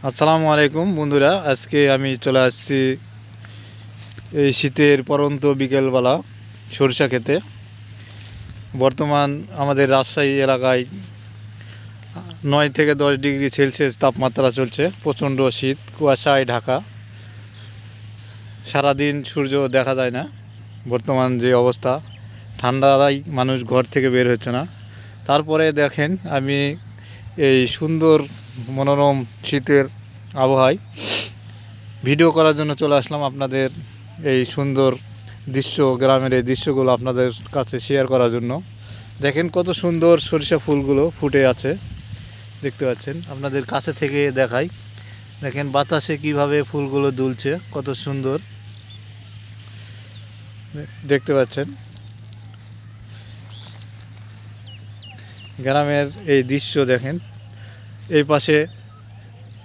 আসসালামু আলাইকুম বন্ধুরা, আজকে আমি চলে আসছি এই শীতের পরন্ত বিকেলবেলা সরিষা খেতে। বর্তমান আমাদের রাজশাহী এলাকায় 9 থেকে 10 ডিগ্রি সেলসিয়াস তাপমাত্রা চলছে। প্রচণ্ড শীত, কুয়াশায় ঢাকা, সারাদিন সূর্য দেখা যায় না। বর্তমান যে অবস্থা, ঠান্ডায় মানুষ ঘর থেকে বের হচ্ছে না। তারপরে দেখেন, আমি এই সুন্দর মনোরম শীতের আবহাওয়ায় ভিডিও করার জন্য চলে আসলাম আপনাদের এই সুন্দর দৃশ্য, গ্রামের এই দৃশ্যগুলো আপনাদের কাছে শেয়ার করার জন্য। দেখেন কত সুন্দর সরিষা ফুলগুলো ফুটে আছে, দেখতে পাচ্ছেন। আপনাদের কাছে থেকে দেখাই, দেখেন বাতাসে কিভাবে ফুলগুলো দুলছে, কত সুন্দর দেখতে পাচ্ছেন। গ্রামের এই দৃশ্য দেখেন। এই পাশে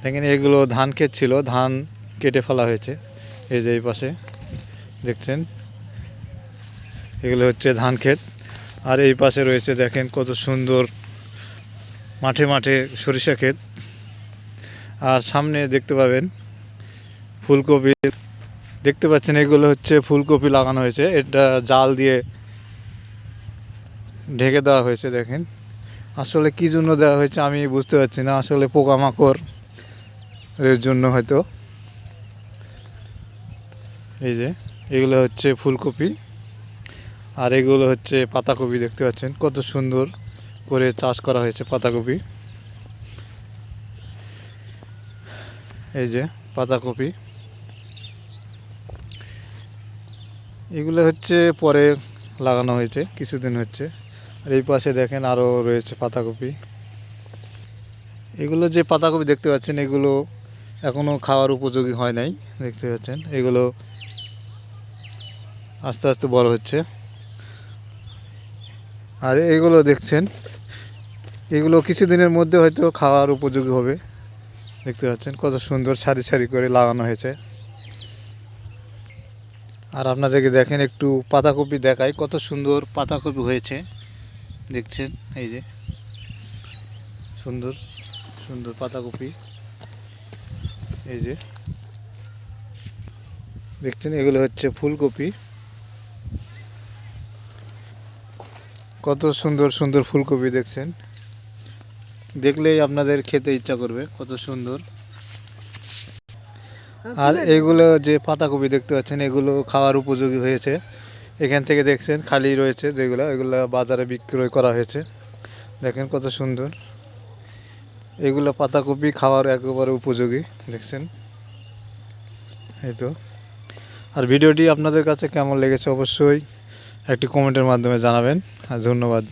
দেখেন, এগুলো ধান ক্ষেত ছিল, ধান কেটে ফেলা হয়েছে। এই যে এই পাশে দেখছেন, এগুলো হচ্ছে ধান ক্ষেত। আর এই পাশে রয়েছে দেখেন কত সুন্দর মাঠে মাঠে সরিষা ক্ষেত। আর সামনে দেখতে পাবেন ফুলকপি, দেখতে পাচ্ছেন এগুলো হচ্ছে ফুলকপি লাগানো হয়েছে। এটা জাল দিয়ে ঢেকে দেওয়া হয়েছে। দেখেন আসলে কী জন্য দেওয়া হয়েছে আমি বুঝতে পারছি না, আসলে পোকামাকড় এর জন্য হয়তো। এই যে এগুলো হচ্ছে ফুলকপি, আর এগুলো হচ্ছে পাতাকপি। দেখতে পাচ্ছেন কত সুন্দর করে চাষ করা হয়েছে পাতাকপি। এই যে পাতাকপি, এগুলো হচ্ছে পরে লাগানো হয়েছে, কিছুদিন হচ্ছে। আর এই পাশে দেখেন আরও রয়েছে পাতাকপি। এগুলো যে পাতাকপি দেখতে পাচ্ছেন, এগুলো এখনও খাওয়ার উপযোগী হয় নাই। দেখতে পাচ্ছেন এগুলো আস্তে আস্তে বড় হচ্ছে। আর এগুলো দেখছেন, এগুলো কিছুদিনের মধ্যে হয়তো খাওয়ার উপযোগী হবে। দেখতে পাচ্ছেন কত সুন্দর সারি সারি করে লাগানো হয়েছে। আর আপনাদেরকে দেখেন একটু পাতাকপি দেখাই, কত সুন্দর পাতাকপি হয়েছে। দেখছেন এই যে সুন্দর সুন্দর পাতাকপি। এই যে দেখছেন এগুলো হচ্ছে ফুলকপি। কত সুন্দর সুন্দর ফুলকপি দেখছেন, দেখলেই আপনাদের খেতে ইচ্ছা করবে, কত সুন্দর। আর এগুলো যে পাতাকপি দেখতে পাচ্ছেন, এগুলো খাওয়ার উপযোগী হয়েছে। এখান থেকে দেখছেন খালি রয়েছে যেগুলো, এগুলো বাজারে বিক্রয় করা হয়েছে। দেখেন কত সুন্দর, এগুলো পাতাকপি খাওয়ার একেবারে উপযোগী। দেখছেন এই তো। আর ভিডিওটি আপনাদের কাছে কেমন লেগেছে অবশ্যই একটি কমেন্টের মাধ্যমে জানাবেন। আর ধন্যবাদ।